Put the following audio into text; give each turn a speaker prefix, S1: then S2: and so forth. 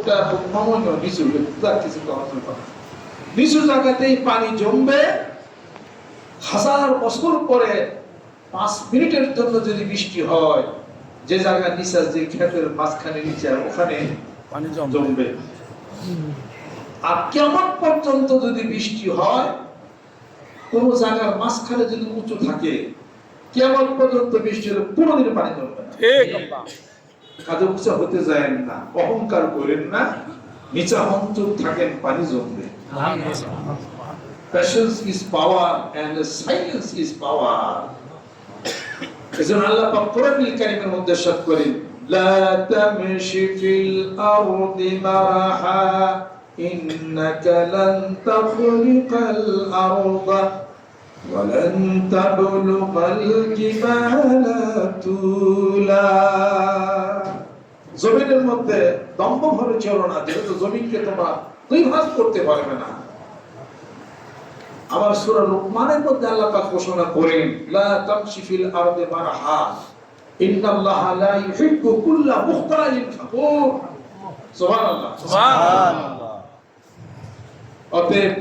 S1: এটা খুব নমনীয় নিচু কিছু নিচু জায়গাতেই পানি জমবে। 1000 বছর পরে 5 মিনিটের জন্য যদি বৃষ্টি হয়, যে জায়গার নিচে, যে ক্ষেতের মাঝখানে নিচে, ওখানে
S2: পানি
S1: জমবে। আর কিয়ামত পর্যন্ত যদি বৃষ্টি হয়, কোন জায়গার মাঝখানে যদি উঁচু থাকে, কিয়ামত পর্যন্ত বৃষ্টি হলে কোনোদিন পানি জমবে না। কাজে উঁচা হতে যায় না, অহংকার করেন না, নিচা অন্তর থাকেন, পানি জমবে। Patience is power and silence is power. এজন্য আল্লাহ পাক কোরআনুল কারীমের মধ্যে ইরশাদ করেন, লা তামশি ফিল আরদি মারহা ইন্নাকা লান তাখরিকাল আরদা ওয়া লান তাবলুগাল জিবালা তুলা। জমিনের মধ্যে দম্ভভাবে চলো না, যেহেতু জমিনকে তোমরা দুই ভাগ করতে পারবে না। আবার সূরা লুকমানের মধ্যে আল্লাহ পাক ঘোষণা করেন, লা তামশি ফিল আরদি মারহা ইন্নাল্লাহা লা ইউহিব্বু কুল্লা মুখতালিন ফাখুর। সুবহানাল্লাহ।
S2: সুবহানাল্লাহ।
S1: অতএব